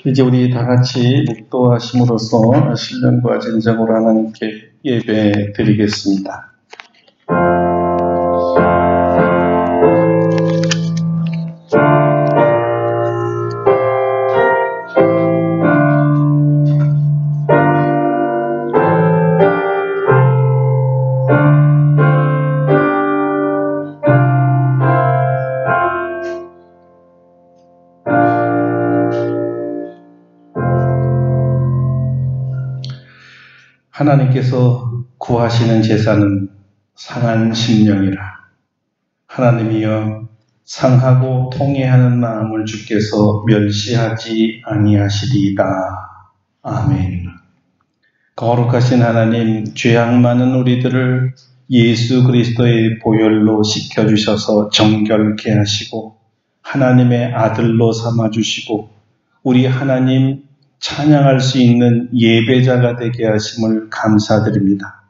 이제 우리 다 같이 묵도하심으로써 신령과 진정으로 하나님께 예배 드리겠습니다. 하나님께서 구하시는 제사는 상한 심령이라. 하나님이여 상하고 통회하는 마음을 주께서 멸시하지 아니하시리이다. 아멘. 거룩하신 하나님, 죄악 많은 우리들을 예수 그리스도의 보혈로 씻겨주셔서 정결케 하시고 하나님의 아들로 삼아주시고 우리 하나님 찬양할 수 있는 예배자가 되게 하심을 감사드립니다.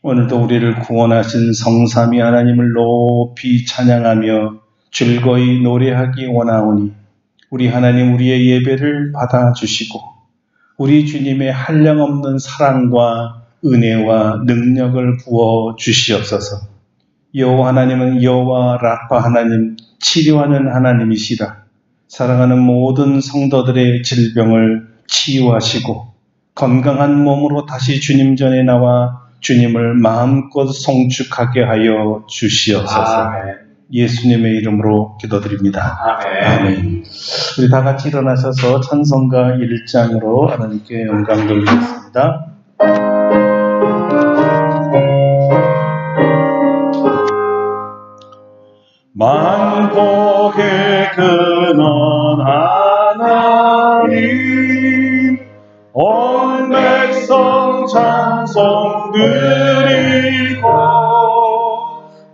오늘도 우리를 구원하신 성삼위 하나님을 높이 찬양하며 즐거이 노래하기 원하오니 우리 하나님 우리의 예배를 받아주시고 우리 주님의 한량없는 사랑과 은혜와 능력을 부어 주시옵소서. 여호와 하나님은 여호와 라파 하나님, 치료하는 하나님이시라. 사랑하는 모든 성도들의 질병을 치유하시고 건강한 몸으로 다시 주님 전에 나와 주님을 마음껏 송축하게 하여 주시옵소서. 아멘. 예수님의 이름으로 기도드립니다. 아멘. 아멘. 우리 다 같이 일어나셔서 찬송가 1장으로 하나님께 영광 돌리겠습니다. 만복의 근원 하나님, 온 백성 찬송 드리고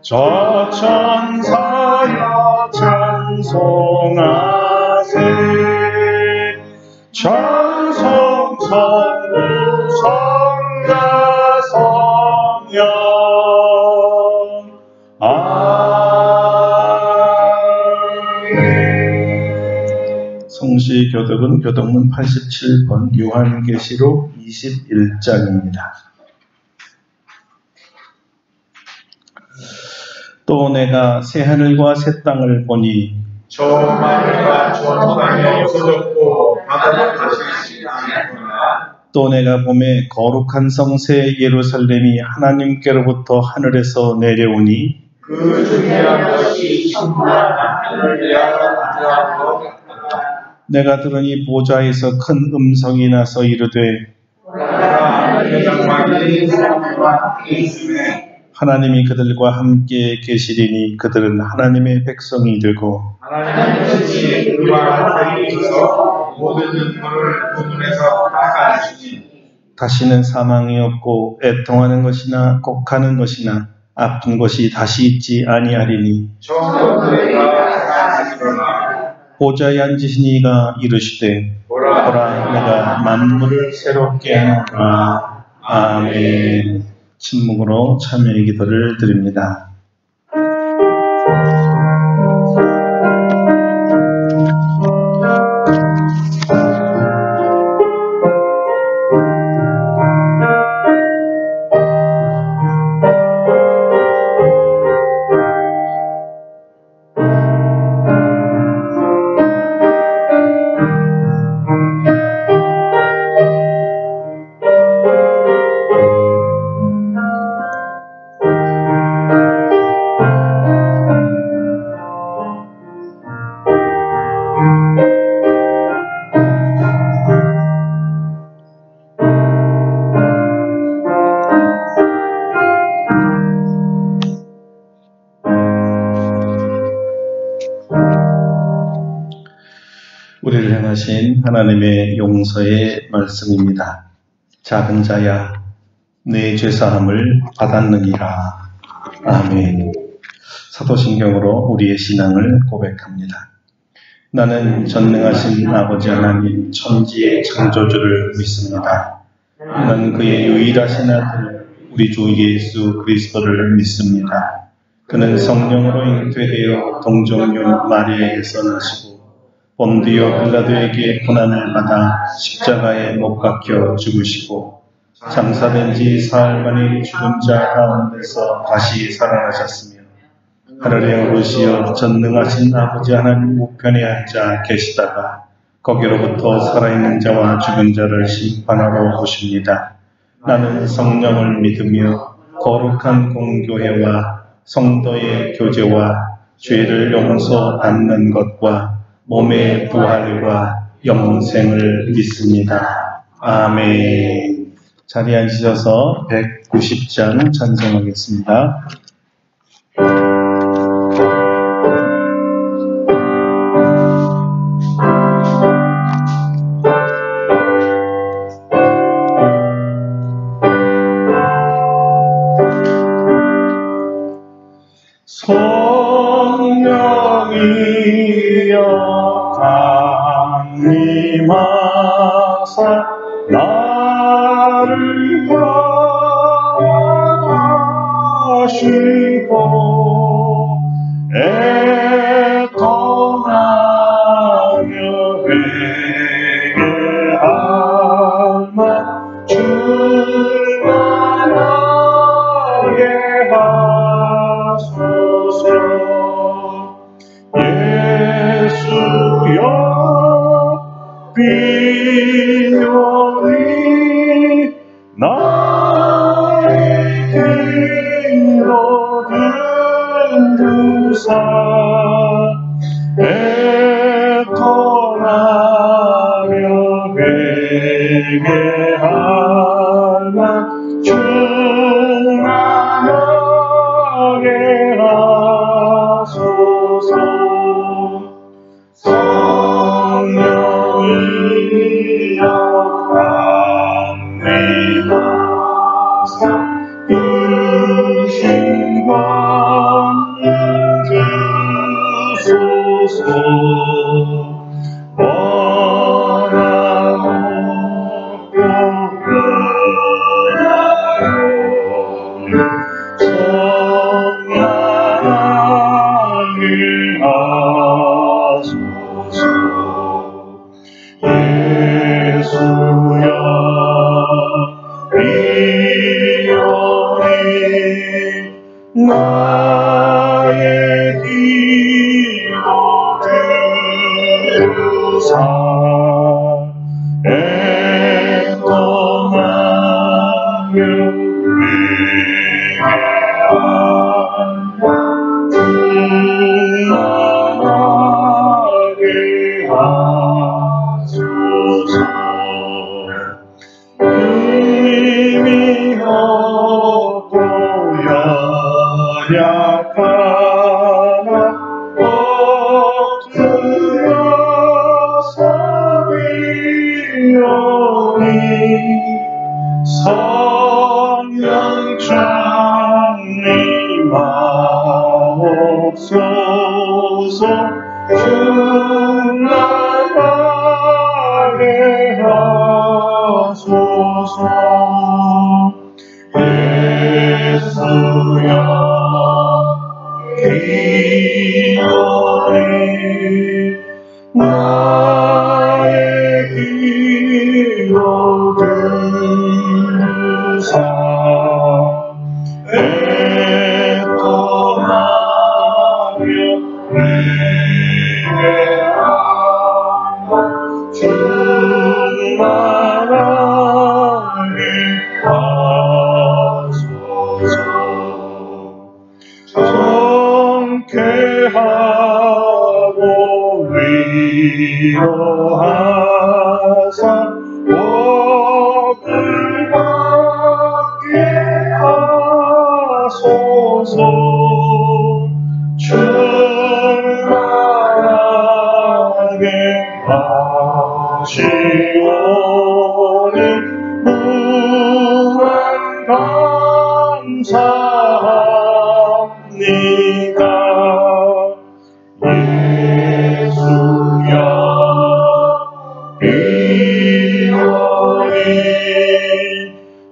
저 천사여 찬송하세. 찬송 성부 성자 성령 성시 교독은 교독문 87번 요한계시록 21장입니다. 또 내가 새하늘과 새 땅을 보니 저 하늘과 저 땅이 없어졌고 바다가 다시 있지 않았구나. 또 내가 봄에 거룩한 성 새 예루살렘이 하나님께로부터 하늘에서 내려오니 그 중요한 것이 천부와 하늘을 위하여 가져왔고 내가 들으니 보좌에서 큰 음성이 나서 이르되 하나님이 그들과 함께 계시리니 그들은 하나님의 백성이 되고 하나님의 그들과 함께 계셔서 모든 눈물을 그 눈에서 닦아주시니 다시는 사망이 없고 애통하는 것이나 곡하는 것이나 아픈 것이 다시 있지 아니하리니 보좌에 앉으신 이가 이르시되 보라 내가 만물을 새롭게 하노라. 아멘. 침묵으로 참여의 기도를 드립니다. 우리를 향하신 하나님의 용서의 말씀입니다. 작은 자야 내 죄사함을 받았느니라. 아멘. 사도신경으로 우리의 신앙을 고백합니다. 나는 전능하신 아버지 하나님 천지의 창조주를 믿습니다. 나는 그의 유일하신 아들 우리 주 예수 그리스도를 믿습니다. 그는 성령으로 잉태되어 동정녀 마리아에게서 나시고 본디오 빌라도에게 고난을 받아 십자가에 못 박혀 죽으시고 장사된 지 사흘 만에 죽은 자 가운데서 다시 살아나셨으며 하늘에 오르시어 전능하신 아버지 하나님 우편에 앉아 계시다가 거기로부터 살아있는 자와 죽은 자를 심판하러 오십니다. 나는 성령을 믿으며 거룩한 공교회와 성도의 교제와 죄를 용서받는 것과 몸의 부활과 영생을 믿습니다. 아멘. 자리에 앉으셔서 190장 찬송하겠습니다. 성령이여 강림하사 나를 구하시고 애통하며 회개하며 충만하게 하소서. 예수여 비오니 나의 길로 들으사 애통하며 회개하며 충만하게 하소서. 성령이여 강림하사 이신과 주소서. 원하옵고 그리하오니 성량하게 하소서. 예수여 비오니 나의 기도 들으사 애통하며 회개하며 충만하게 하소서. 힘이 없고 연약하나 엎드려서 비오니 성령 장림하옵소서. 충만하게 하소서. 예수여 비오니 나의 기도 들으사 애통하며 회개하며 충만하게 하소서. 성쾌하고 위로하사 복을 받게 하소서. 충만하게 하시오니 무한 감사합니다. 예수여 비오니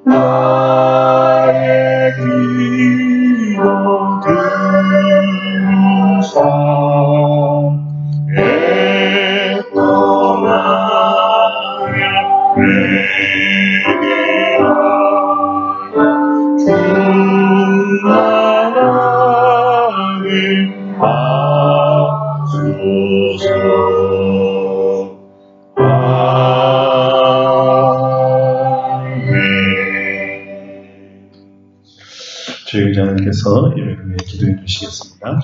나의 기도 들으사 애통하며 하소서. 주의 의장님께서 예배를 위해 기도해 주시겠습니다.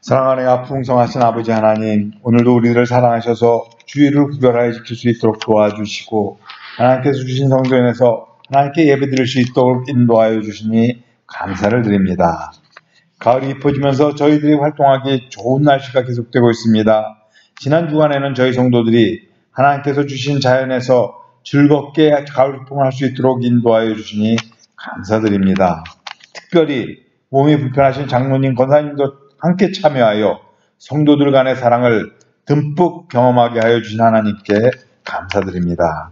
사랑하는 아풍성하신 아버지 하나님, 오늘도 우리들을 사랑하셔서 주의를 구별하여 지킬 수 있도록 도와주시고 하나님께서 주신 성전에서 하나님께 예배드릴 수 있도록 인도하여 주시니 감사를 드립니다. 가을이 깊어지면서 저희들이 활동하기 좋은 날씨가 계속되고 있습니다. 지난 주간에는 저희 성도들이 하나님께서 주신 자연에서 즐겁게 가을 활동을 할 수 있도록 인도하여 주시니 감사드립니다. 특별히 몸이 불편하신 장로님, 권사님도 함께 참여하여 성도들 간의 사랑을 듬뿍 경험하게 하여 주신 하나님께 감사드립니다.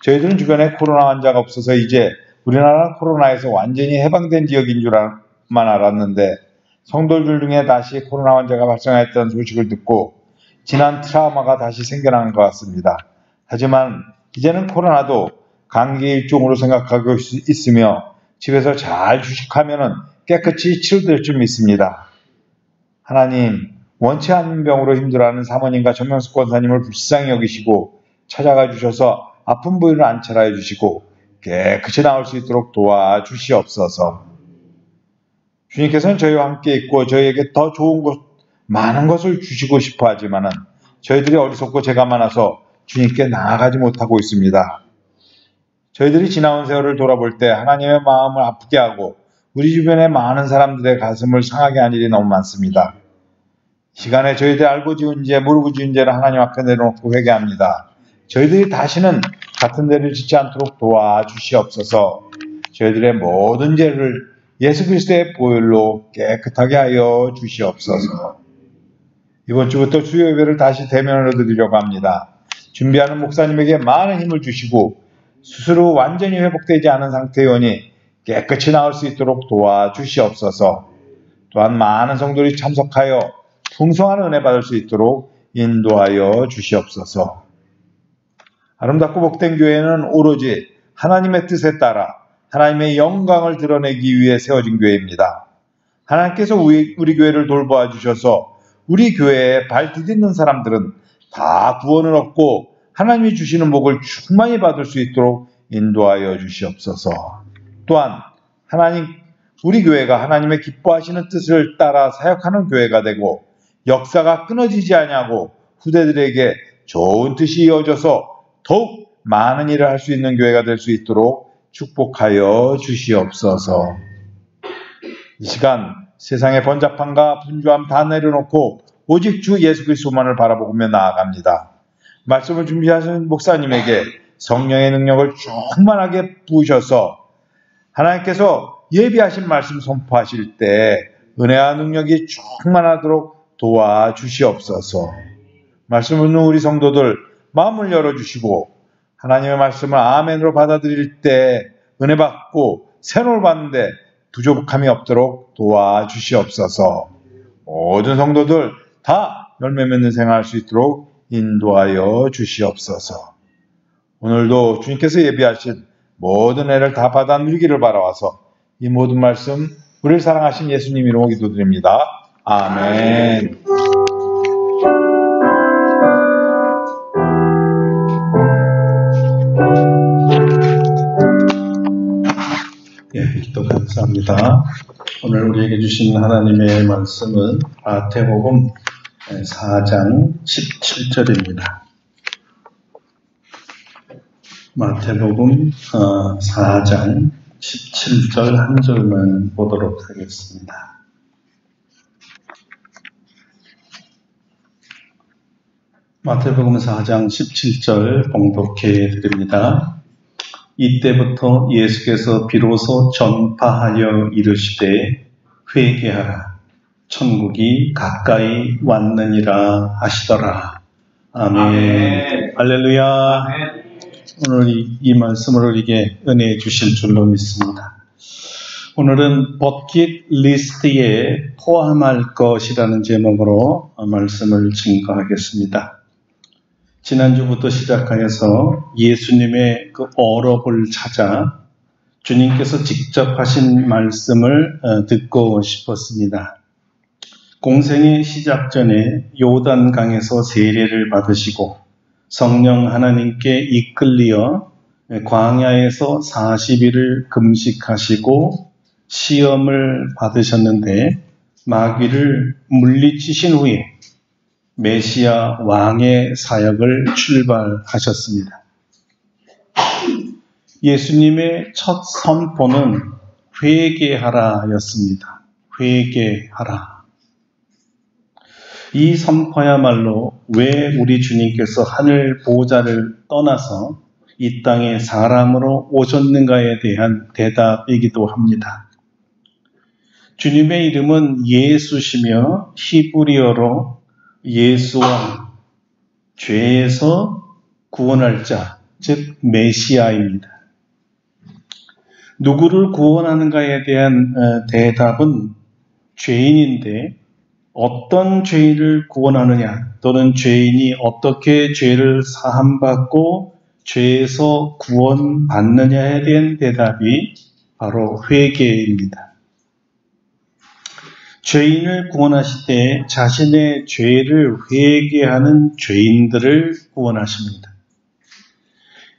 저희들은 주변에 코로나 환자가 없어서 이제 우리나라는 코로나에서 완전히 해방된 지역인 줄만 알았는데 성도들 중에 다시 코로나 환자가 발생했다는 소식을 듣고 지난 트라우마가 다시 생겨난 것 같습니다. 하지만 이제는 코로나도 감기 일종으로 생각하고 있으며 집에서 잘 휴식하면 깨끗이 치료될 줄 믿습니다. 하나님, 원치 않는 병으로 힘들어하는 사모님과 정명숙 권사님을 불쌍히 여기시고 찾아가 주셔서 아픈 부위를 안찰하여 주시고 깨끗이 나을 수 있도록 도와주시옵소서. 주님께서는 저희와 함께 있고 저희에게 더 좋은 것, 많은 것을 주시고 싶어 하지만은 저희들이 어리석고 죄가 많아서 주님께 나아가지 못하고 있습니다. 저희들이 지나온 세월을 돌아볼 때 하나님의 마음을 아프게 하고 우리 주변의 많은 사람들의 가슴을 상하게 한 일이 너무 많습니다. 시간에 저희들이 알고 지은 죄, 모르고 지은 죄를 하나님 앞에 내려놓고 회개합니다. 저희들이 다시는 같은 죄를 짓지 않도록 도와주시옵소서. 저희들의 모든 죄를 예수 그리스도의 보혈로 깨끗하게 하여 주시옵소서. 이번 주부터 주요 예배를 다시 대면으로 드리려고 합니다. 준비하는 목사님에게 많은 힘을 주시고 스스로 완전히 회복되지 않은 상태의 원이 깨끗이 나을 수 있도록 도와주시옵소서. 또한 많은 성도들이 참석하여 풍성한 은혜 받을 수 있도록 인도하여 주시옵소서. 아름답고 복된 교회는 오로지 하나님의 뜻에 따라 하나님의 영광을 드러내기 위해 세워진 교회입니다. 하나님께서 우리 교회를 돌보아 주셔서 우리 교회에 발 디딛는 사람들은 다 구원을 얻고 하나님이 주시는 복을 충만히 받을 수 있도록 인도하여 주시옵소서. 또한 우리 교회가 하나님의 기뻐하시는 뜻을 따라 사역하는 교회가 되고 역사가 끊어지지 아니하고 후대들에게 좋은 뜻이 이어져서 더욱 많은 일을 할 수 있는 교회가 될 수 있도록 축복하여 주시옵소서. 이 시간 세상의 번잡함과 분주함 다 내려놓고 오직 주 예수 그리스도만을 바라보며 나아갑니다. 말씀을 준비하신 목사님에게 성령의 능력을 충만하게 부으셔서 하나님께서 예비하신 말씀 선포하실 때 은혜와 능력이 충만하도록 도와주시옵소서. 말씀을 듣는 우리 성도들 마음을 열어주시고 하나님의 말씀을 아멘으로 받아들일 때 은혜 받고 새로움을 받는데 부족함이 없도록 도와주시옵소서. 모든 성도들 다 열매 맺는 생활할 수 있도록 인도하여 주시옵소서. 오늘도 주님께서 예비하신 모든 은혜를 다 받아 누리기를 바라와서 이 모든 말씀 우리를 사랑하신 예수님 이름으로 기도드립니다. 아멘. 기도 감사합니다. 오늘 우리에게 주신 하나님의 말씀은 마태복음 4장 17절입니다. 마태복음 4장 17절 한 절만 보도록 하겠습니다. 마태복음 4장 17절 봉독해 드립니다. 이때부터 예수께서 비로소 전파하여 이르시되 회개하라 천국이 가까이 왔느니라 하시더라. 아멘. 할렐루야. 아멘. 오늘 이 말씀을 우리에게 은혜 주실 줄로 믿습니다. 오늘은 버킷 리스트에 포함할 것이라는 제목으로 말씀을 증거하겠습니다. 지난주부터 시작하여서 예수님의 그 어업을 찾아 주님께서 직접 하신 말씀을 듣고 싶었습니다. 공생의 시작 전에 요단강에서 세례를 받으시고 성령 하나님께 이끌리어 광야에서 40일을 금식하시고 시험을 받으셨는데 마귀를 물리치신 후에 메시아 왕의 사역을 출발하셨습니다. 예수님의 첫 선포는 회개하라였습니다. 회개하라. 이 선포야말로 왜 우리 주님께서 하늘 보좌를 떠나서 이 땅에 사람으로 오셨는가에 대한 대답이기도 합니다. 주님의 이름은 예수시며 히브리어로 예수와 죄에서 구원할 자, 즉 메시아입니다. 누구를 구원하는가에 대한 대답은 죄인인데 어떤 죄인을 구원하느냐 또는 죄인이 어떻게 죄를 사함받고 죄에서 구원받느냐에 대한 대답이 바로 회개입니다. 죄인을 구원하실 때 자신의 죄를 회개하는 죄인들을 구원하십니다.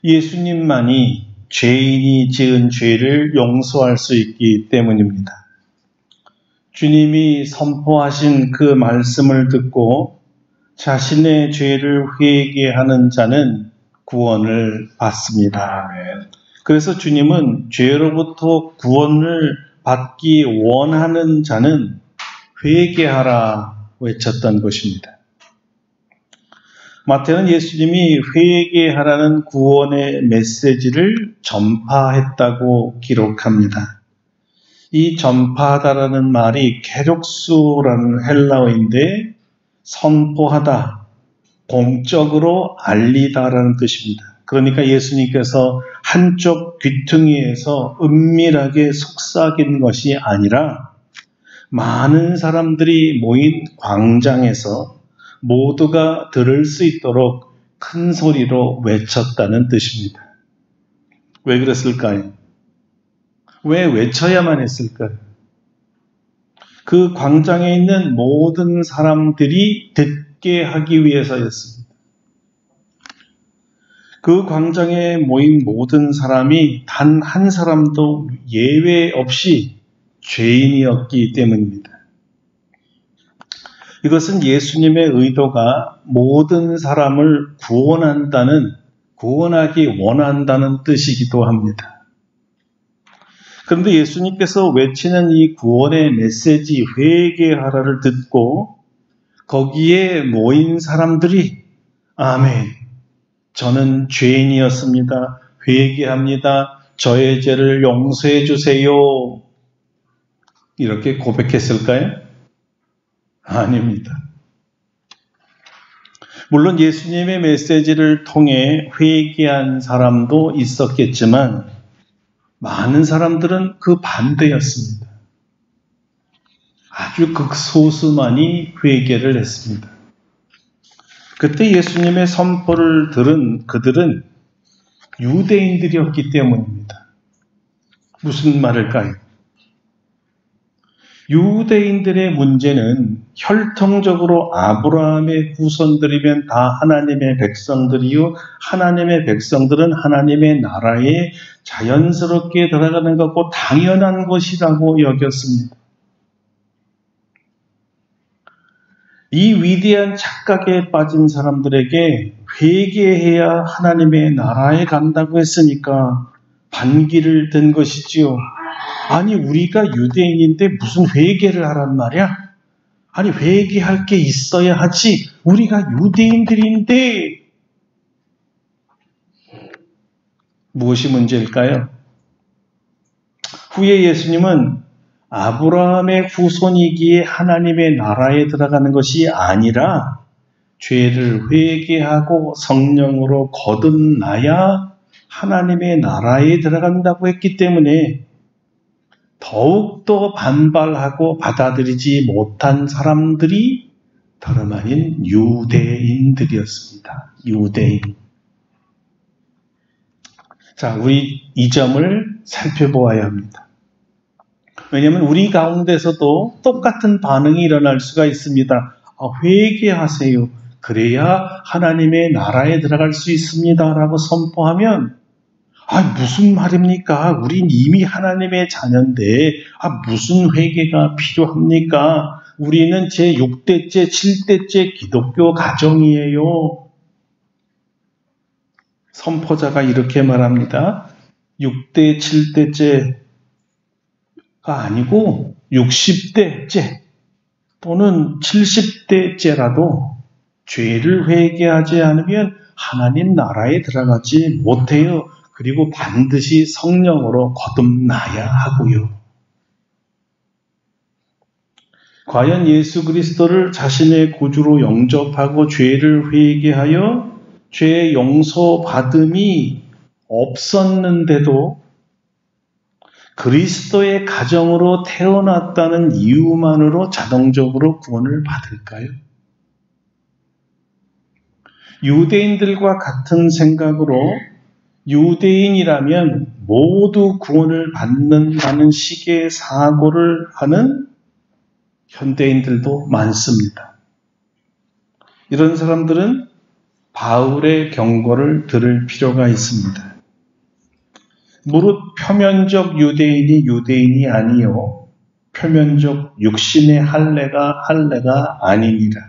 예수님만이 죄인이 지은 죄를 용서할 수 있기 때문입니다. 주님이 선포하신 그 말씀을 듣고 자신의 죄를 회개하는 자는 구원을 받습니다. 그래서 주님은 죄로부터 구원을 받기 원하는 자는 회개하라 외쳤던 것입니다. 마태는 예수님이 회개하라는 구원의 메시지를 전파했다고 기록합니다. 이 전파하다라는 말이 케록수라는 헬라어인데 선포하다, 공적으로 알리다라는 뜻입니다. 그러니까 예수님께서 한쪽 귀퉁이에서 은밀하게 속삭인 것이 아니라 많은 사람들이 모인 광장에서 모두가 들을 수 있도록 큰 소리로 외쳤다는 뜻입니다. 왜 그랬을까요? 왜 외쳐야만 했을까요? 그 광장에 있는 모든 사람들이 듣게 하기 위해서였습니다. 그 광장에 모인 모든 사람이 단 한 사람도 예외 없이 죄인이었기 때문입니다. 이것은 예수님의 의도가 모든 사람을 구원하기 원한다는 뜻이기도 합니다. 그런데 예수님께서 외치는 이 구원의 메시지 회개하라를 듣고 거기에 모인 사람들이 아멘, 저는 죄인이었습니다. 회개합니다. 저의 죄를 용서해 주세요. 이렇게 고백했을까요? 아닙니다. 물론 예수님의 메시지를 통해 회개한 사람도 있었겠지만 많은 사람들은 그 반대였습니다. 아주 극소수만이 회개를 했습니다. 그때 예수님의 선포를 들은 그들은 유대인들이었기 때문입니다. 무슨 말일까요? 유대인들의 문제는 혈통적으로 아브라함의 후손들이면 다 하나님의 백성들이요, 하나님의 백성들은 하나님의 나라에 자연스럽게 들어가는 것고 당연한 것이라고 여겼습니다. 이 위대한 착각에 빠진 사람들에게 회개해야 하나님의 나라에 간다고 했으니까 반기를 든 것이지요. 아니, 우리가 유대인인데 무슨 회개를 하란 말이야? 아니, 회개할 게 있어야 하지. 우리가 유대인들인데. 무엇이 문제일까요? 후에 예수님은 아브라함의 후손이기에 하나님의 나라에 들어가는 것이 아니라 죄를 회개하고 성령으로 거듭나야 하나님의 나라에 들어간다고 했기 때문에 더욱더 반발하고 받아들이지 못한 사람들이 다름 아닌 유대인들이었습니다. 유대인. 자, 우리 이 점을 살펴보아야 합니다. 왜냐하면 우리 가운데서도 똑같은 반응이 일어날 수가 있습니다. 회개하세요. 그래야 하나님의 나라에 들어갈 수 있습니다. 라고 선포하면 무슨 말입니까? 우린 이미 하나님의 자녀인데 무슨 회개가 필요합니까? 우리는 제 6대째, 7대째 기독교 가정이에요. 선포자가 이렇게 말합니다. 6대, 7대째가 아니고 60대째 또는 70대째라도 죄를 회개하지 않으면 하나님 나라에 들어가지 못해요. 그리고 반드시 성령으로 거듭나야 하고요. 과연 예수 그리스도를 자신의 구주로 영접하고 죄를 회개하여 죄 용서받음이 없었는데도 그리스도의 가정으로 태어났다는 이유만으로 자동적으로 구원을 받을까요? 유대인들과 같은 생각으로 유대인이라면 모두 구원을 받는다는 식의 사고를 하는 현대인들도 많습니다. 이런 사람들은 바울의 경고를 들을 필요가 있습니다. 무릇 표면적 유대인이 아니요 표면적 육신의 할례가 아니니라.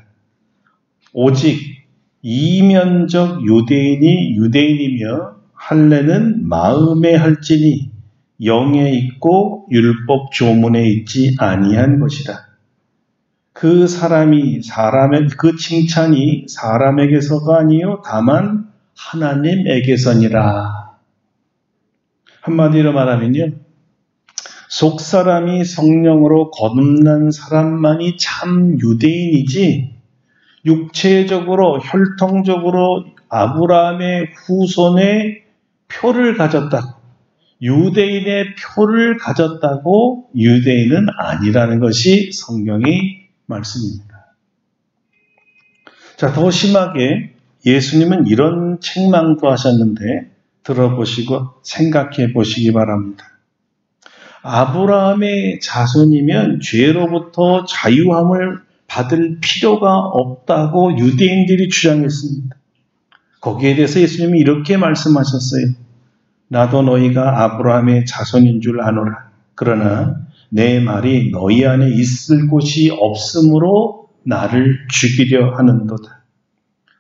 오직 이면적 유대인이 유대인이며 할례는 마음에 할지니 영에 있고 율법 조문에 있지 아니한 것이다. 그 칭찬이 사람에게서가 아니요 다만 하나님에게서니라. 한마디로 말하면요, 속사람이 성령으로 거듭난 사람만이 참 유대인이지 육체적으로 혈통적으로 아브라함의 후손의 표를 가졌다고, 유대인의 표를 가졌다고 유대인은 아니라는 것이 성경의 말씀입니다. 자, 더 심하게 예수님은 이런 책망도 하셨는데 들어보시고 생각해 보시기 바랍니다. 아브라함의 자손이면 죄로부터 자유함을 받을 필요가 없다고 유대인들이 주장했습니다. 거기에 대해서 예수님이 이렇게 말씀하셨어요. 나도 너희가 아브라함의 자손인 줄 아노라. 그러나 내 말이 너희 안에 있을 곳이 없으므로 나를 죽이려 하는도다.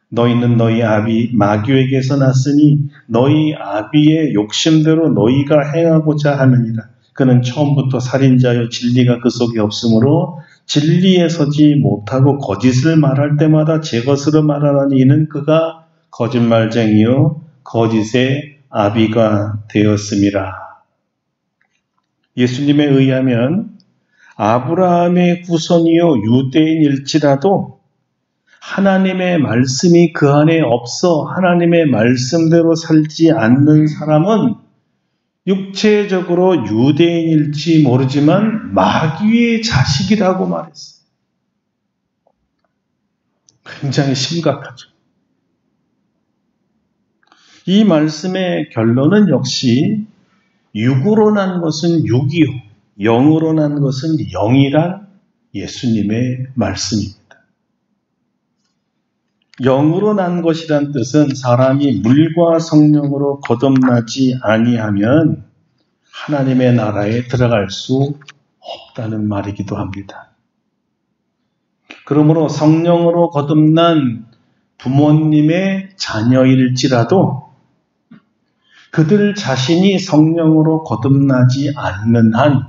너희는 너희 아비 마귀에게서 났으니 너희 아비의 욕심대로 너희가 행하고자 하느니라. 그는 처음부터 살인자여 진리가 그 속에 없으므로 진리에 서지 못하고 거짓을 말할 때마다 제 것으로 말하나니 이는 그가 거짓말쟁이요 거짓의 아비가 되었음이라. 예수님에 의하면 아브라함의 후손이요 유대인일지라도 하나님의 말씀이 그 안에 없어 하나님의 말씀대로 살지 않는 사람은 육체적으로 유대인일지 모르지만 마귀의 자식이라고 말했어요. 굉장히 심각하죠. 이 말씀의 결론은 역시 육으로 난 것은 육이요, 영으로 난 것은 영이란 예수님의 말씀입니다. 영으로 난 것이란 뜻은 사람이 물과 성령으로 거듭나지 아니하면 하나님의 나라에 들어갈 수 없다는 말이기도 합니다. 그러므로 성령으로 거듭난 부모님의 자녀일지라도 그들 자신이 성령으로 거듭나지 않는 한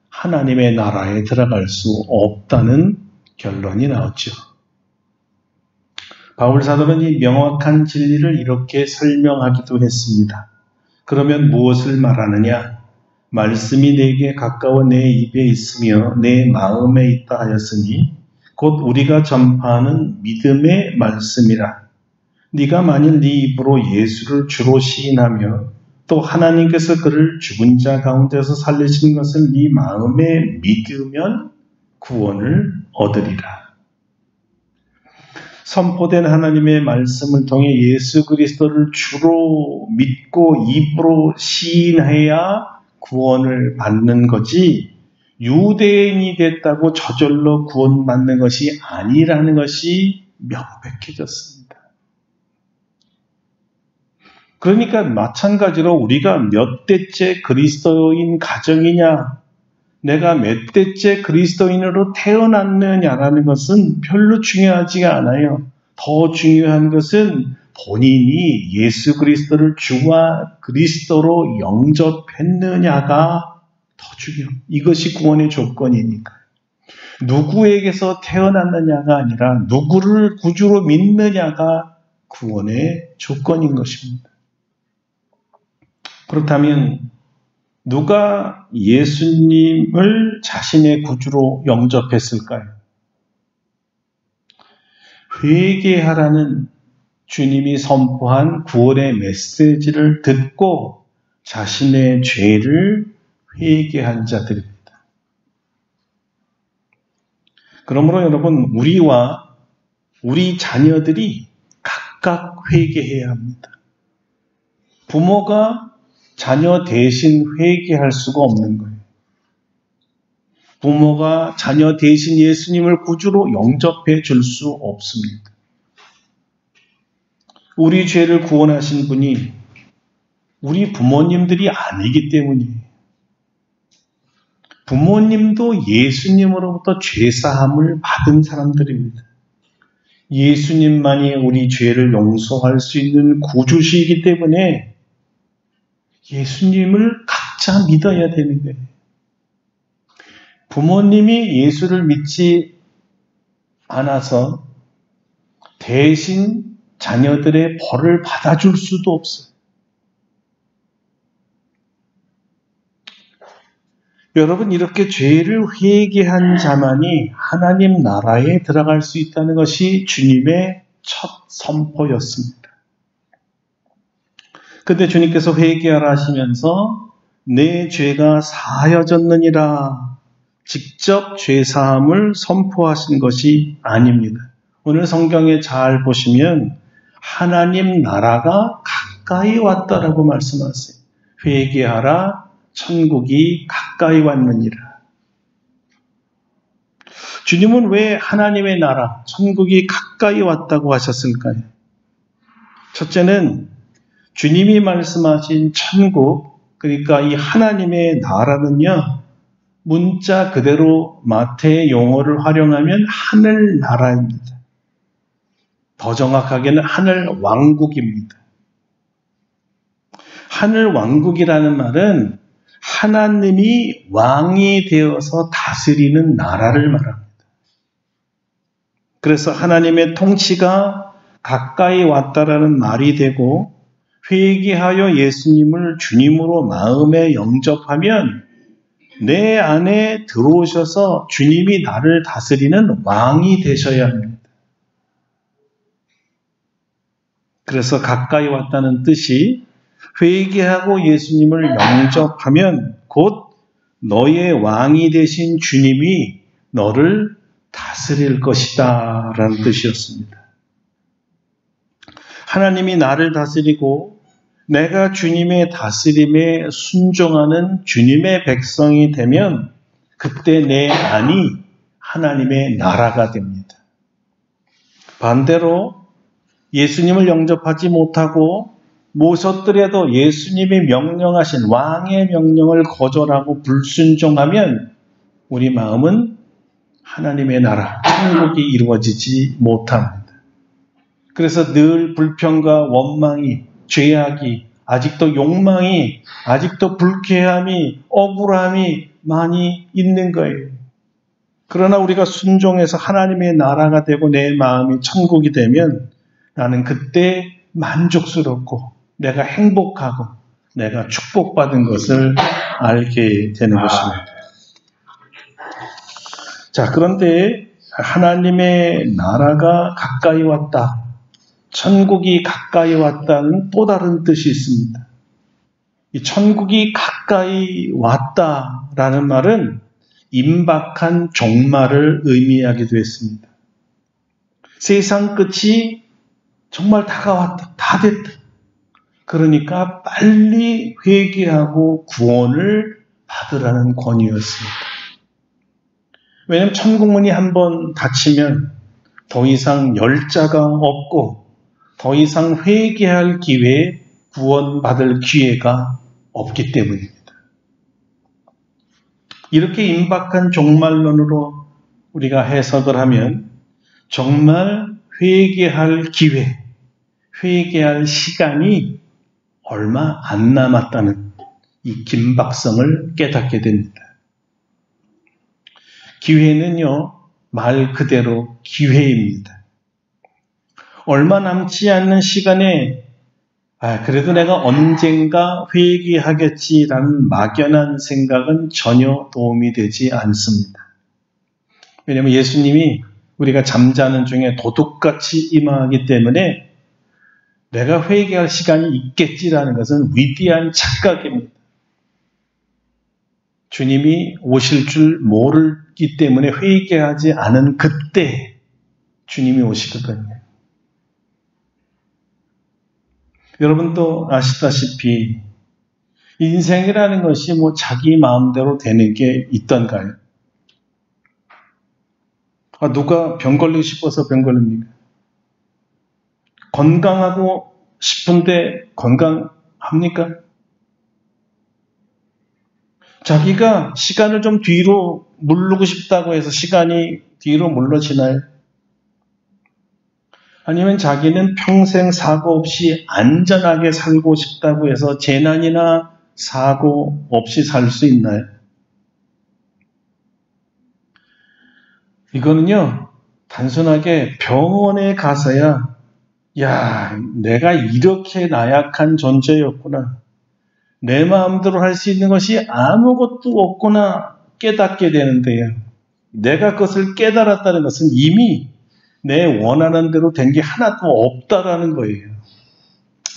하나님의 나라에 들어갈 수 없다는 결론이 나왔죠. 바울 사도는 이 명확한 진리를 이렇게 설명하기도 했습니다. 그러면 무엇을 말하느냐? 말씀이 내게 가까워 내 입에 있으며 내 마음에 있다 하였으니 곧 우리가 전파하는 믿음의 말씀이라. 네가 만일 네 입으로 예수를 주로 시인하며 또 하나님께서 그를 죽은 자 가운데서 살리신 것을 네 마음에 믿으면 구원을 얻으리라. 선포된 하나님의 말씀을 통해 예수 그리스도를 주로 믿고 입으로 시인해야 구원을 받는 거지, 유대인이 됐다고 저절로 구원받는 것이 아니라는 것이 명백해졌습니다. 그러니까 마찬가지로 우리가 몇 대째 그리스도인 가정이냐, 내가 몇 대째 그리스도인으로 태어났느냐라는 것은 별로 중요하지가 않아요. 더 중요한 것은 본인이 예수 그리스도를 주와 그리스도로 영접했느냐가 더 중요해요. 이것이 구원의 조건이니까. 누구에게서 태어났느냐가 아니라 누구를 구주로 믿느냐가 구원의 조건인 것입니다. 그렇다면 누가 예수님을 자신의 구주로 영접했을까요? 회개하라는 주님이 선포한 구원의 메시지를 듣고 자신의 죄를 회개한 자들입니다. 그러므로 여러분, 우리와 우리 자녀들이 각각 회개해야 합니다. 부모가 자녀 대신 회개할 수가 없는 거예요. 부모가 자녀 대신 예수님을 구주로 영접해 줄 수 없습니다. 우리 죄를 구원하신 분이 우리 부모님들이 아니기 때문이에요. 부모님도 예수님으로부터 죄사함을 받은 사람들입니다. 예수님만이 우리 죄를 용서할 수 있는 구주시이기 때문에 예수님을 각자 믿어야 되는 거예요. 부모님이 예수를 믿지 않아서 대신 자녀들의 벌을 받아줄 수도 없어요. 여러분, 이렇게 죄를 회개한 자만이 하나님 나라에 들어갈 수 있다는 것이 주님의 첫 선포였습니다. 그때 주님께서 회개하라 하시면서 내 죄가 사하여졌느니라 직접 죄사함을 선포하신 것이 아닙니다. 오늘 성경에 잘 보시면 하나님 나라가 가까이 왔다라고 말씀하세요. 회개하라, 천국이 가까이 왔느니라. 주님은 왜 하나님의 나라, 천국이 가까이 왔다고 하셨을까요? 첫째는 주님이 말씀하신 천국, 그러니까 이 하나님의 나라는요, 문자 그대로 마태의 용어를 활용하면 하늘나라입니다. 더 정확하게는 하늘왕국입니다. 하늘왕국이라는 말은 하나님이 왕이 되어서 다스리는 나라를 말합니다. 그래서 하나님의 통치가 가까이 왔다라는 말이 되고, 회개하여 예수님을 주님으로 마음에 영접하면 내 안에 들어오셔서 주님이 나를 다스리는 왕이 되셔야 합니다. 그래서 가까이 왔다는 뜻이 회개하고 예수님을 영접하면 곧 너의 왕이 되신 주님이 너를 다스릴 것이다 라는 뜻이었습니다. 하나님이 나를 다스리고 내가 주님의 다스림에 순종하는 주님의 백성이 되면 그때 내 안이 하나님의 나라가 됩니다. 반대로 예수님을 영접하지 못하고 모셨더라도 예수님이 명령하신 왕의 명령을 거절하고 불순종하면 우리 마음은 하나님의 나라, 천국이 이루어지지 못합니다. 그래서 늘 불평과 원망이, 죄악이, 아직도 욕망이, 아직도 불쾌함이, 억울함이 많이 있는 거예요. 그러나 우리가 순종해서 하나님의 나라가 되고 내 마음이 천국이 되면 나는 그때 만족스럽고 내가 행복하고 내가 축복받은 것을 알게 되는 것입니다. 자, 그런데 하나님의 나라가 가까이 왔다, 천국이 가까이 왔다는 또 다른 뜻이 있습니다. 이 천국이 가까이 왔다라는 말은 임박한 종말을 의미하기도 했습니다. 세상 끝이 정말 다가왔다. 다 됐다. 그러니까 빨리 회개하고 구원을 받으라는 권유였습니다. 왜냐하면 천국문이 한번 닫히면 더 이상 열자가 없고 더 이상 회개할 기회, 구원받을 기회가 없기 때문입니다. 이렇게 임박한 종말론으로 우리가 해석을 하면 정말 회개할 기회, 회개할 시간이 얼마 안 남았다는 이 긴박성을 깨닫게 됩니다. 기회는요, 말 그대로 기회입니다. 얼마 남지 않는 시간에 그래도 내가 언젠가 회개하겠지라는 막연한 생각은 전혀 도움이 되지 않습니다. 왜냐하면 예수님이 우리가 잠자는 중에 도둑같이 임하기 때문에 내가 회개할 시간이 있겠지라는 것은 위대한 착각입니다. 주님이 오실 줄 모르기 때문에 회개하지 않은 그때 주님이 오시거든요. 여러분도 아시다시피 인생이라는 것이 자기 마음대로 되는 게 있던가요? 누가 병 걸리고 싶어서 병 걸립니까? 건강하고 싶은데 건강합니까? 자기가 시간을 좀 뒤로 물르고 싶다고 해서 시간이 뒤로 물러지나요? 아니면 자기는 평생 사고 없이 안전하게 살고 싶다고 해서 재난이나 사고 없이 살 수 있나요? 이거는요, 단순하게 병원에 가서야 내가 이렇게 나약한 존재였구나. 내 마음대로 할 수 있는 것이 아무것도 없구나 깨닫게 되는데요. 내가 그것을 깨달았다는 것은 이미 내 원하는 대로 된 게 하나도 없다라는 거예요.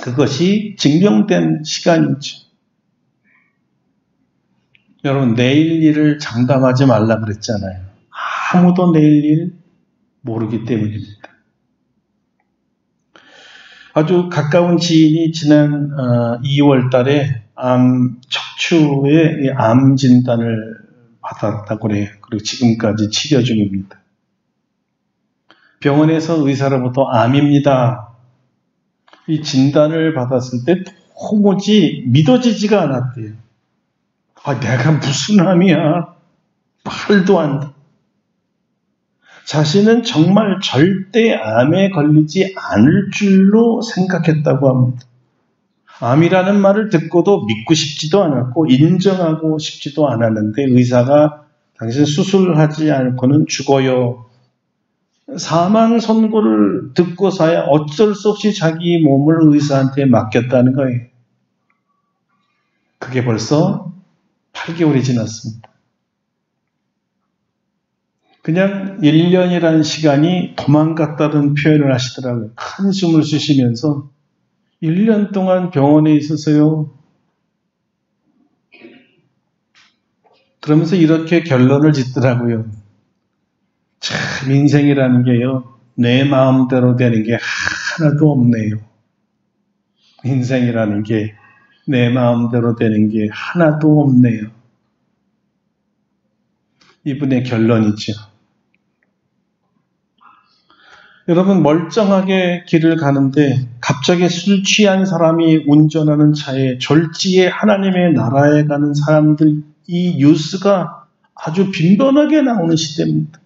그것이 증명된 시간이죠. 여러분, 내일 일을 장담하지 말라 그랬잖아요. 아무도 내일 일 모르기 때문입니다. 아주 가까운 지인이 지난 2월 달에 척추의 암 진단을 받았다고 그래요. 그리고 지금까지 치료 중입니다. 병원에서 의사로부터 암입니다. 이 진단을 받았을 때 도무지 믿어지지가 않았대요. 내가 무슨 암이야? 말도 안 돼. 자신은 정말 절대 암에 걸리지 않을 줄로 생각했다고 합니다. 암이라는 말을 듣고도 믿고 싶지도 않았고 인정하고 싶지도 않았는데 의사가 당신 수술하지 않고는 죽어요. 사망 선고를 듣고서야 어쩔 수 없이 자기 몸을 의사한테 맡겼다는 거예요. 그게 벌써 8개월이 지났습니다. 그냥 1년이라는 시간이 도망갔다는 표현을 하시더라고요. 큰 숨을 쉬시면서 1년 동안 병원에 있었어요. 그러면서 이렇게 결론을 짓더라고요. 참 인생이라는 게요. 내 마음대로 되는 게 하나도 없네요. 인생이라는 게 내 마음대로 되는 게 하나도 없네요. 이분의 결론이죠. 여러분, 멀쩡하게 길을 가는데 갑자기 술 취한 사람이 운전하는 차에 졸지에 하나님의 나라에 가는 사람들, 이 뉴스가 아주 빈번하게 나오는 시대입니다.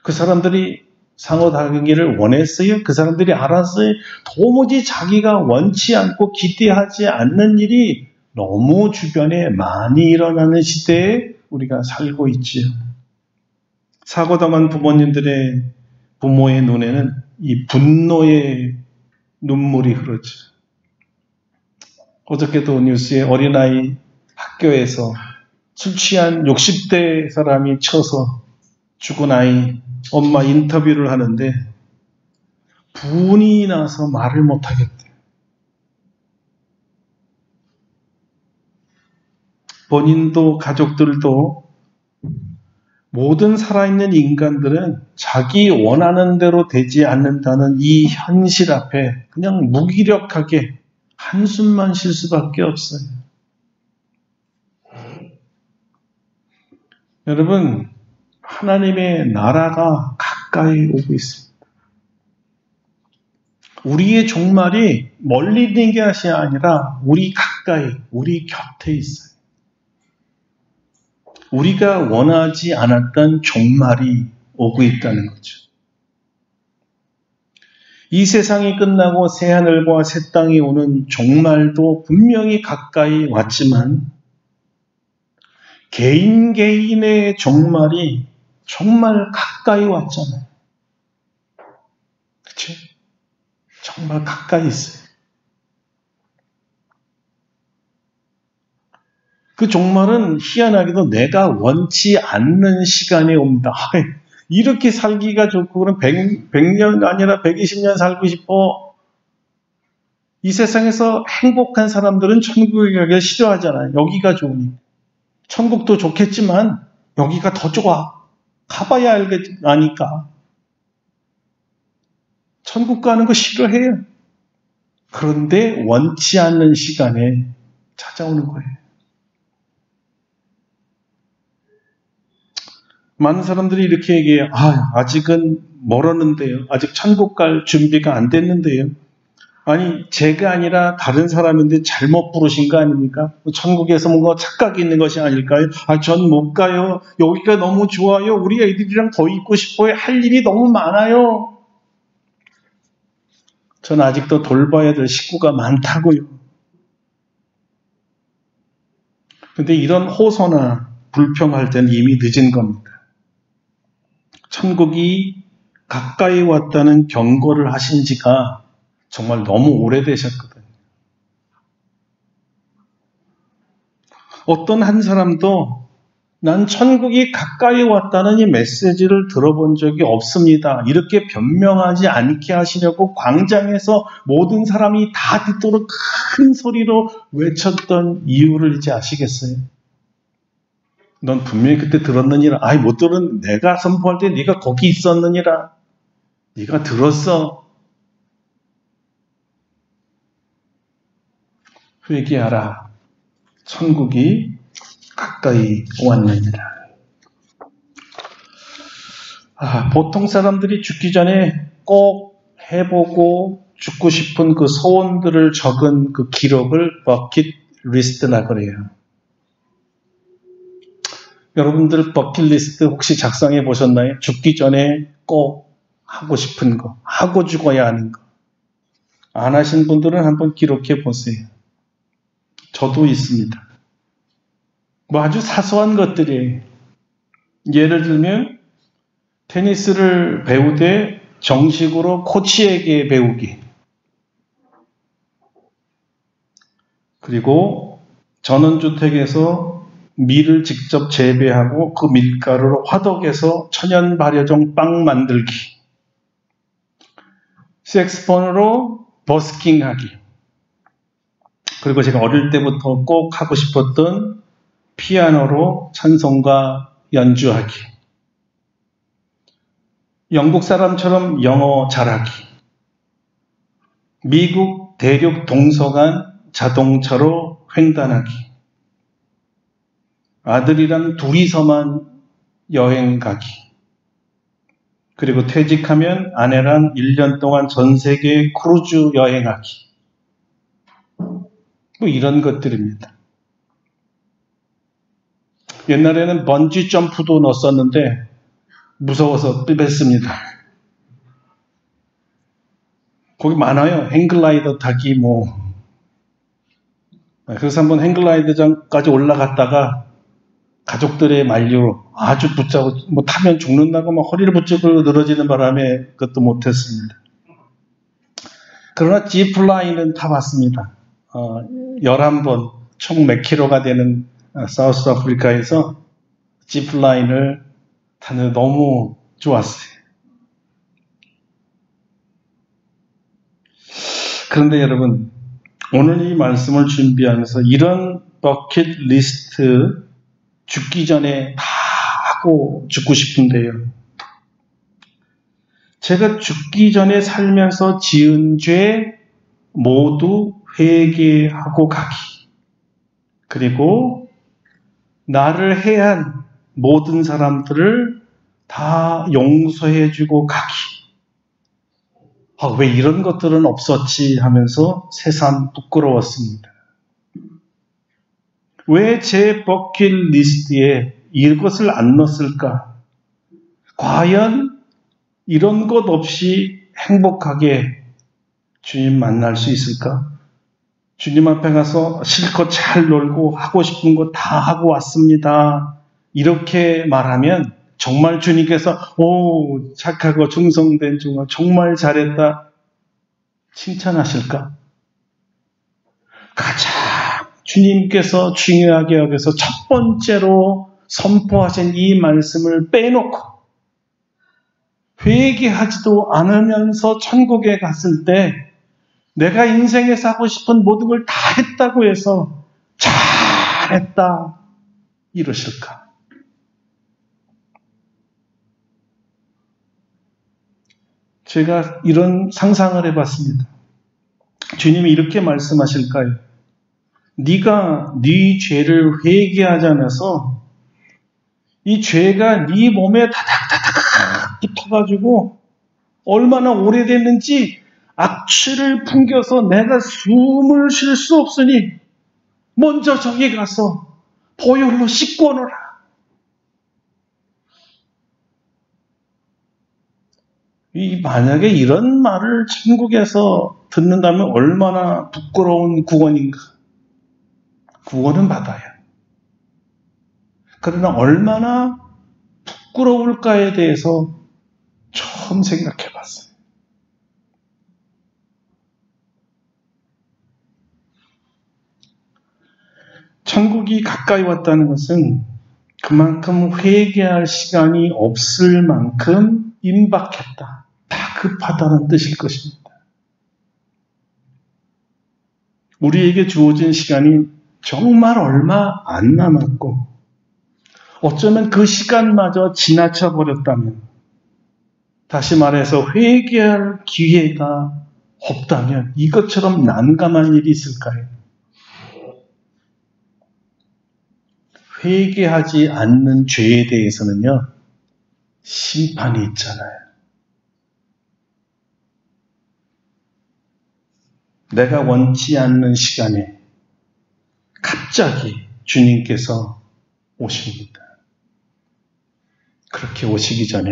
그 사람들이 상호 다가기를 원했어요? 그 사람들이 알았어요? 도무지 자기가 원치 않고 기대하지 않는 일이 너무 주변에 많이 일어나는 시대에 우리가 살고 있지요. 사고당한 부모의 눈에는 이 분노의 눈물이 흐르죠. 어저께도 뉴스에 어린아이 학교에서 술 취한 60대 사람이 쳐서 죽은 아이 엄마 인터뷰를 하는데 분이 나서 말을 못하겠대요. 본인도 가족들도 모든 살아있는 인간들은 자기 원하는 대로 되지 않는다는 이 현실 앞에 그냥 무기력하게 한숨만 쉴 수밖에 없어요. 여러분, 하나님의 나라가 가까이 오고 있습니다. 우리의 종말이 멀리 있는 것이 아니라 우리 가까이, 우리 곁에 있어요. 우리가 원하지 않았던 종말이 오고 있다는 거죠. 이 세상이 끝나고 새하늘과 새 땅이 오는 종말도 분명히 가까이 왔지만 개인의 종말이 정말 가까이 왔잖아요. 그렇죠? 정말 가까이 있어요. 그 종말은 희한하게도 내가 원치 않는 시간에 옵니다. 이렇게 살기가 좋고 그럼 100년 아니라 120년 살고 싶어. 이 세상에서 행복한 사람들은 천국에 가기를 싫어하잖아요. 여기가 좋으니. 천국도 좋겠지만 여기가 더 좋아. 가봐야 아니까. 천국 가는 거 싫어해요. 그런데 원치 않는 시간에 찾아오는 거예요. 많은 사람들이 이렇게 얘기해요. 아직은 멀었는데요. 아직 천국 갈 준비가 안 됐는데요. 아니, 제가 아니라 다른 사람인데 잘못 부르신 거 아닙니까? 천국에서 뭔가 착각이 있는 것이 아닐까요? 전 못 가요. 여기가 너무 좋아요. 우리 애들이랑 더 있고 싶어요. 할 일이 너무 많아요. 전 아직도 돌봐야 될 식구가 많다고요. 근데 이런 호소나 불평할 때는 이미 늦은 겁니다. 천국이 가까이 왔다는 경고를 하신 지가 정말 너무 오래되셨거든요. 어떤 한 사람도 난 천국이 가까이 왔다는 이 메시지를 들어본 적이 없습니다. 이렇게 변명하지 않게 하시려고 광장에서 모든 사람이 다 듣도록 큰 소리로 외쳤던 이유를 이제 아시겠어요? 넌 분명히 그때 들었느니라. 못 들은 내가 선포할 때 네가 거기 있었느니라. 네가 들었어. 회개하라. 천국이 가까이 왔느니라. 보통 사람들이 죽기 전에 꼭 해보고 죽고 싶은 그 소원들을 적은 그 기록을 버킷리스트라 그래요. 여러분들 버킷리스트 혹시 작성해 보셨나요? 죽기 전에 꼭 하고 싶은 거, 하고 죽어야 하는 거. 안 하신 분들은 한번 기록해 보세요. 저도 있습니다. 아주 사소한 것들이에요. 예를 들면 테니스를 배우되 정식으로 코치에게 배우기. 그리고 전원주택에서 밀을 직접 재배하고 그 밀가루로 화덕에서 천연 발효종 빵 만들기. 색스폰으로 버스킹하기. 그리고 제가 어릴 때부터 꼭 하고 싶었던 피아노로 찬송가 연주하기. 영국 사람처럼 영어 잘하기. 미국 대륙 동서간 자동차로 횡단하기. 아들이랑 둘이서만 여행 가기. 그리고 퇴직하면 아내랑 1년 동안 전 세계 크루즈 여행하기. 이런 것들입니다. 옛날에는 번지 점프도 넣었었는데 무서워서 뺐습니다. 거기 많아요. 행글라이더 타기 그래서 한번 행글라이더장까지 올라갔다가 가족들의 만류로 아주 붙잡고 타면 죽는다고 허리를 붙잡고 늘어지는 바람에 그것도 못했습니다. 그러나 지프라인은 타봤습니다. 11번 총 몇 킬로가 되는 사우스 아프리카에서 지프라인을 타는 너무 좋았어요. 그런데 여러분, 오늘 이 말씀을 준비하면서 이런 버킷리스트 죽기 전에 다 하고 죽고 싶은데요. 제가 죽기 전에 살면서 지은 죄 모두 회개하고 가기. 그리고 나를 해한 모든 사람들을 다 용서해주고 가기. 왜 이런 것들은 없었지 하면서 새삼 부끄러웠습니다. 왜 제 버킷리스트에 이것을 안 넣었을까? 과연 이런 것 없이 행복하게 주님 만날 수 있을까? 주님 앞에 가서 실컷 잘 놀고 하고 싶은 거 다 하고 왔습니다. 이렇게 말하면 정말 주님께서 오 착하고 충성된 종아 정말 잘했다 칭찬하실까? 가장 주님께서 중요하게 여겨서 첫 번째로 선포하신 이 말씀을 빼놓고 회개하지도 않으면서 천국에 갔을 때 내가 인생에서 하고 싶은 모든 걸 다 했다고 해서 잘했다 이러실까? 제가 이런 상상을 해봤습니다. 주님이 이렇게 말씀하실까요? 네가 네 죄를 회개하지 않아서 이 죄가 네 몸에 다닥다닥 붙어가지고 얼마나 오래됐는지 악취를 풍겨서 내가 숨을 쉴 수 없으니 먼저 저기 가서 보혈로 씻고 오너라. 만약에 이런 말을 천국에서 듣는다면 얼마나 부끄러운 구원인가. 구원은 받아야. 그러나 얼마나 부끄러울까에 대해서 처음 생각해 봤어요. 천국이 가까이 왔다는 것은 그만큼 회개할 시간이 없을 만큼 임박했다. 다급하다는 뜻일 것입니다. 우리에게 주어진 시간이 정말 얼마 안 남았고 어쩌면 그 시간마저 지나쳐 버렸다면 다시 말해서 회개할 기회가 없다면 이것처럼 난감한 일이 있을까요? 회개하지 않는 죄에 대해서는요 심판이 있잖아요. 내가 원치 않는 시간에 갑자기 주님께서 오십니다. 그렇게 오시기 전에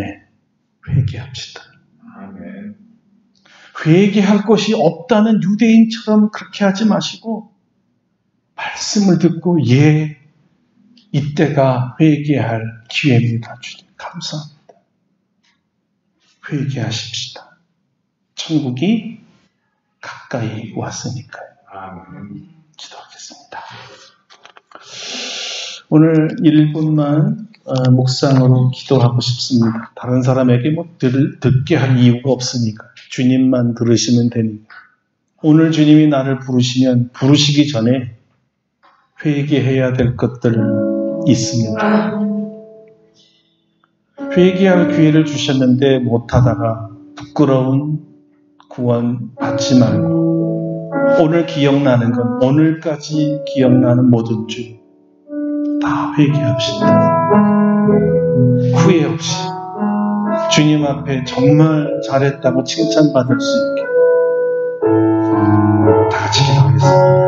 회개합시다. 아멘. 회개할 것이 없다는 유대인처럼 그렇게 하지 마시고 말씀을 듣고 이때가 회개할 기회입니다. 주님 감사합니다. 회개하십시다. 천국이 가까이 왔으니까요. 아멘. 기도하겠습니다. 오늘 1분만 묵상으로 기도하고 싶습니다. 다른 사람에게 듣게 할 이유가 없으니까 주님만 들으시면 되니까. 오늘 주님이 나를 부르시기 전에 회개해야 될 것들 있습니다. 회개할 기회를 주셨는데 못하다가 부끄러운 구원 받지 말고 오늘 기억나는 건 오늘까지 기억나는 모든 죄 다 회개합시다. 후회 없이 주님 앞에 정말 잘했다고 칭찬받을 수 있게 다 같이 기도하겠습니다.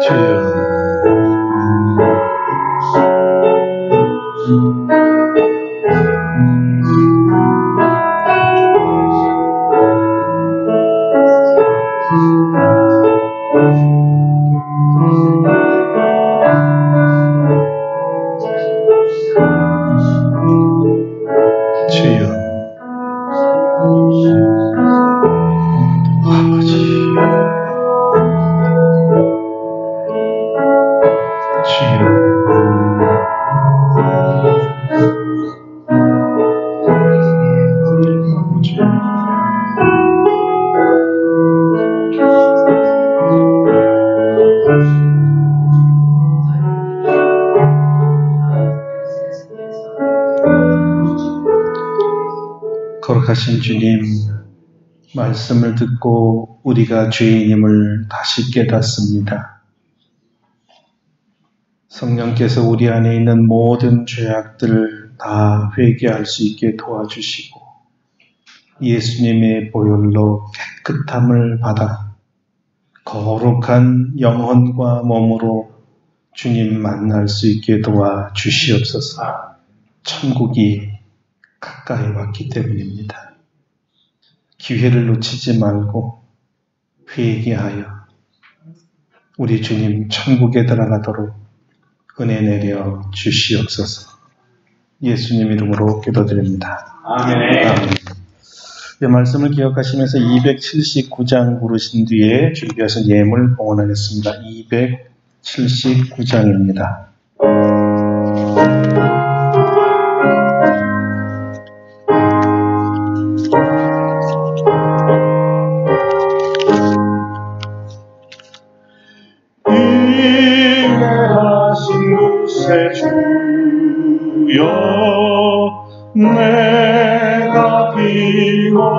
주여 거룩하신 주님, 말씀을 듣고 우리가 죄인임을 다시 깨닫습니다. 성령께서 우리 안에 있는 모든 죄악들을 다 회개할 수 있게 도와주시고 예수님의 보혈로 깨끗함을 받아 거룩한 영혼과 몸으로 주님 만날 수 있게 도와주시옵소서. 천국이 가까이 왔기 때문입니다. 기회를 놓치지 말고 회개하여 우리 주님 천국에 들어가도록 은혜 내려 주시옵소서. 예수님 이름으로 기도드립니다. 아멘. 이 말씀을 기억하시면서 279장 부르신 뒤에 준비하신 예물 봉헌하겠습니다. 279장입니다. 주여 내가 피곤히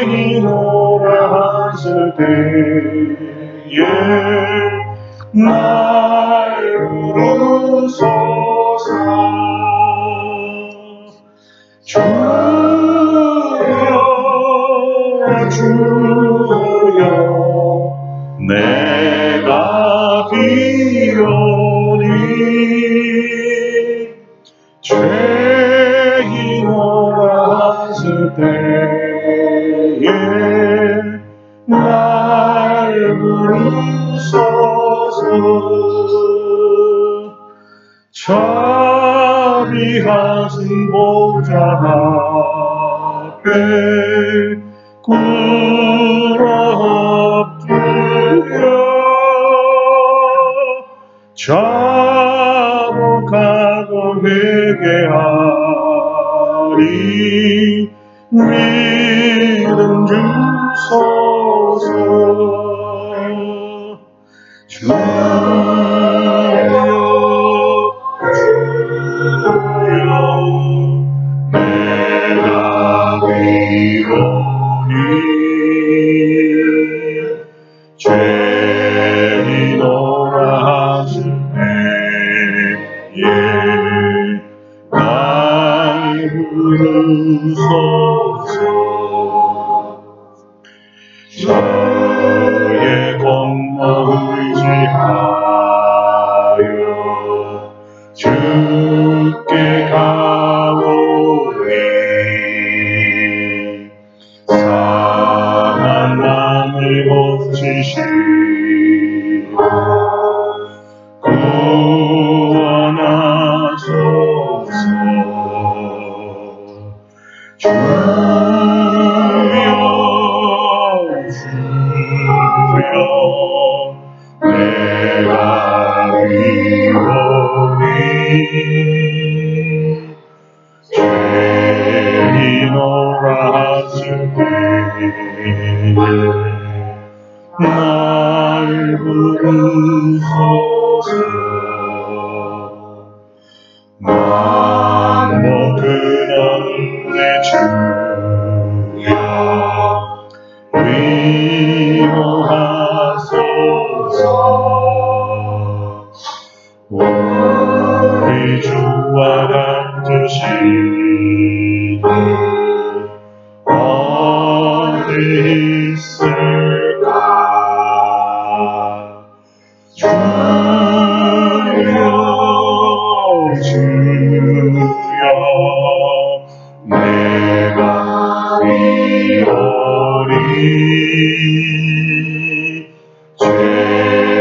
죄인으로 하실 때에 날 부르소서. 주여 내가 비오니 죄인으로 하실 때에 날 부르소서. 자비하신 보좌 앞에 꿇어 자복하고 회개하리 믿음 주소서. 주여 내가 비오니 죄인으로 하실 때에 날 부르소서. 저의 공로 의지하여 주께 가오니 상한 마음을 고치시고 구원하소서. 주여 내가 비오니 죄인으로 하실 때에 날 부르소서. 만복은 없네 주여 위로하소서. 우리 주와 같으시니 어디 있을까. 주여 내가 비오니 죄인으로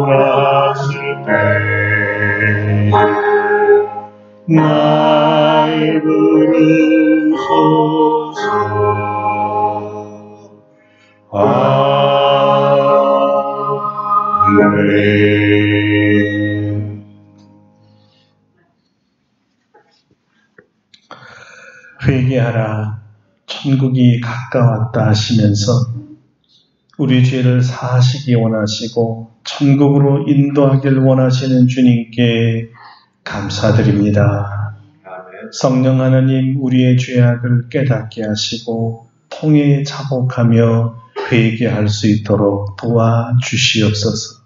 하실 때에 날 부르소서. 아멘. 회개하라, 천국이 가까웠다 하시면서 우리 죄를 사하시기 원하시고 천국으로 인도하길 원하시는 주님께 감사드립니다. 성령 하나님, 우리의 죄악을 깨닫게 하시고 통에 자복하며 회개할 수 있도록 도와주시옵소서.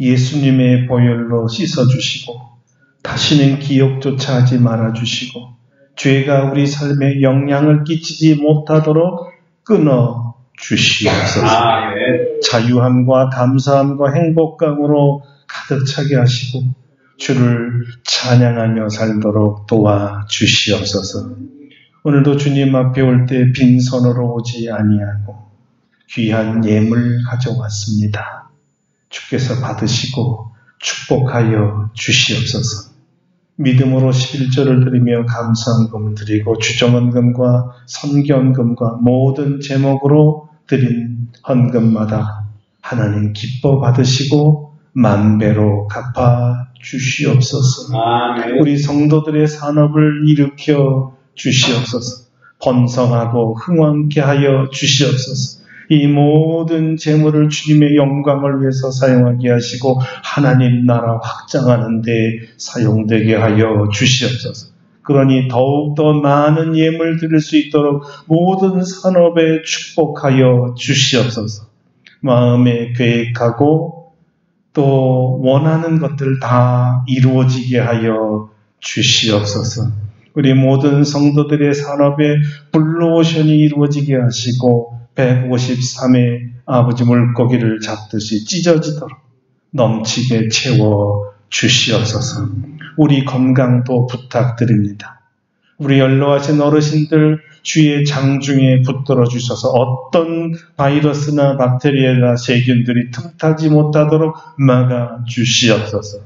예수님의 보혈로 씻어주시고 다시는 기억조차 하지 말아주시고 죄가 우리 삶에 영향을 끼치지 못하도록 끊어 주시옵소서. 자유함과 감사함과 행복감으로 가득 차게 하시고 주를 찬양하며 살도록 도와주시옵소서. 오늘도 주님 앞에 올 때 빈손으로 오지 아니하고 귀한 예물 가져왔습니다. 주께서 받으시고 축복하여 주시옵소서. 믿음으로 11조를 드리며 감사헌금을 드리고 주정헌금과 선교헌금과 모든 제목으로 드린 헌금마다 하나님 기뻐 받으시고 만배로 갚아 주시옵소서. 우리 성도들의 산업을 일으켜 주시옵소서. 번성하고 흥왕케 하여 주시옵소서. 이 모든 재물을 주님의 영광을 위해서 사용하게 하시고 하나님 나라 확장하는 데 사용되게 하여 주시옵소서. 그러니 더욱더 많은 예물 드릴 수 있도록 모든 산업에 축복하여 주시옵소서. 마음에 계획하고 또 원하는 것들 다 이루어지게 하여 주시옵소서. 우리 모든 성도들의 산업에 블루오션이 이루어지게 하시고 153의 아버지 물고기를 잡듯이 찢어지도록 넘치게 채워 주시옵소서. 우리 건강도 부탁드립니다. 우리 연로하신 어르신들 주의 장중에 붙들어 주셔서 어떤 바이러스나 박테리아나 세균들이 틈타지 못하도록 막아 주시옵소서.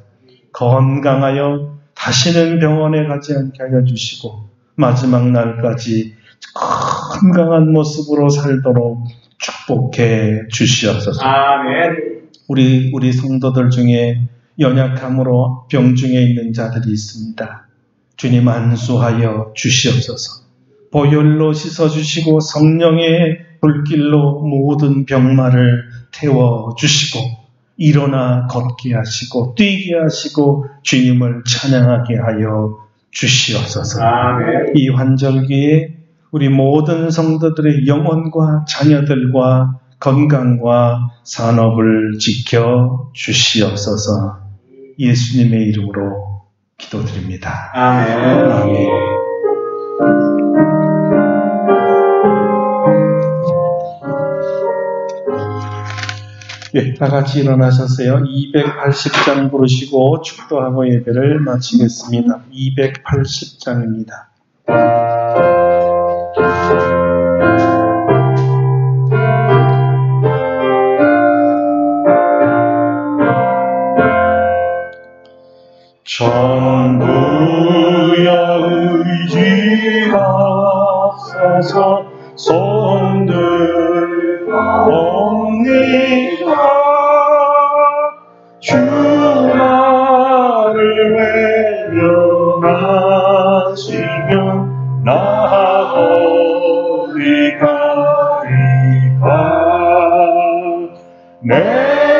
건강하여 다시는 병원에 가지 않게 하여 주시고 마지막 날까지 건강한 모습으로 살도록 축복해 주시옵소서. 아멘. 우리 성도들 중에 연약함으로 병중에 있는 자들이 있습니다. 주님 안수하여 주시옵소서. 보혈로 씻어주시고 성령의 불길로 모든 병마를 태워주시고 일어나 걷게 하시고 뛰게 하시고 주님을 찬양하게 하여 주시옵소서. 아멘. 이 환절기에 우리 모든 성도들의 영혼과 자녀들과 건강과 산업을 지켜 주시옵소서. 예수님의 이름으로 기도드립니다. 아멘. 아멘. 예, 다 같이 일어나셔서요. 280장 부르시고 축도하고 예배를 마치겠습니다. 280장입니다. 전부야 의지하소서 손들옵니다. 주 나를 외면하시면 나 어디 가리까. 내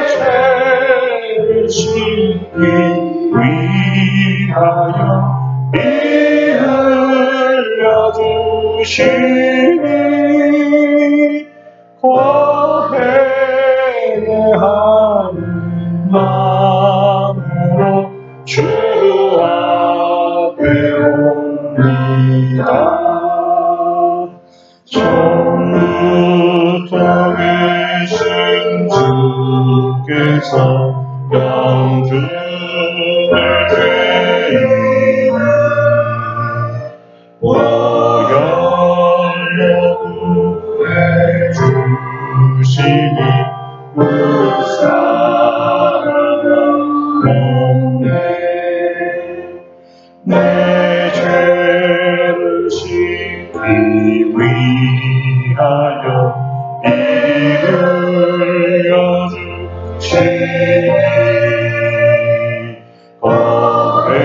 죄를 씻기 위하여 피 흘려주시니 거회하는 마음으로 주 앞에 옵니다. 처음부터 계신 주께서 영주를 죄인을 보혈로 구해주시니 불쌍한 몸에 내 내 죄를 씻기 위하여 피 흘려 주시니 거룩한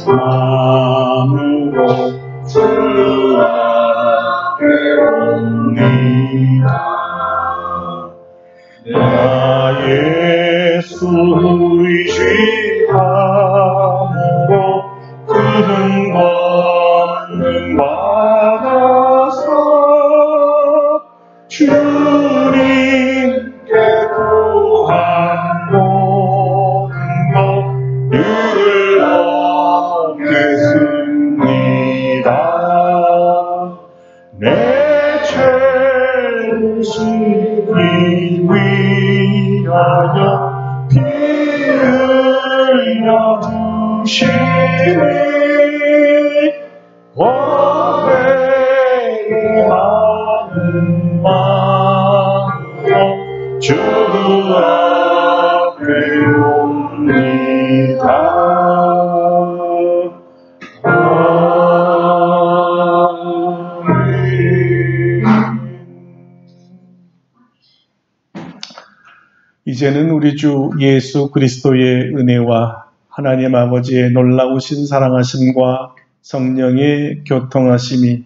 마음으로 주 앞에 옵니다. 나 예수 의지함으로 그는 권능 받아서 주님께 구한 모든 것을 얻겠습니다. 내 죄를 씻기 위하여 피 흘려 주시니 고백하는 마음으로 주 앞에 옵니다. 이제는 우리 주 예수 그리스도의 은혜와 하나님 아버지의 놀라우신 사랑하심과 성령의 교통하심이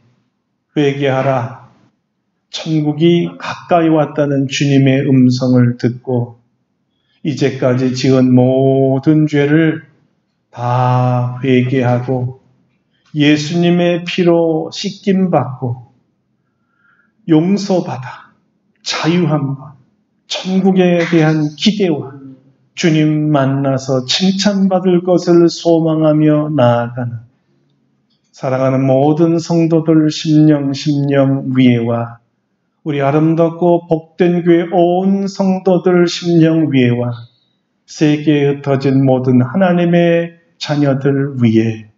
회개하라, 천국이 가까이 왔다는 주님의 음성을 듣고 이제까지 지은 모든 죄를 다 회개하고 예수님의 피로 씻김받고 용서받아 자유함과 천국에 대한 기대와 주님 만나서 칭찬받을 것을 소망하며 나아가는 사랑하는 모든 성도들 심령 위에와 우리 아름답고 복된 교회 온 성도들 심령 위에와 세계에 흩어진 모든 하나님의 자녀들 위에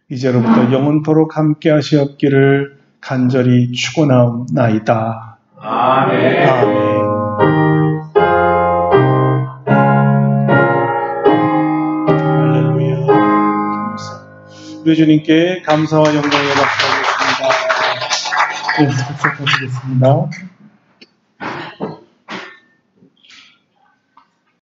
이제로부터 영원토록 함께 하시옵기를 간절히 축원하옵나이다. 아멘. 아멘. 할렐루야. 우리 주님께 감사와 영광을 받겠습니다. 네, 부탁드리겠습니다.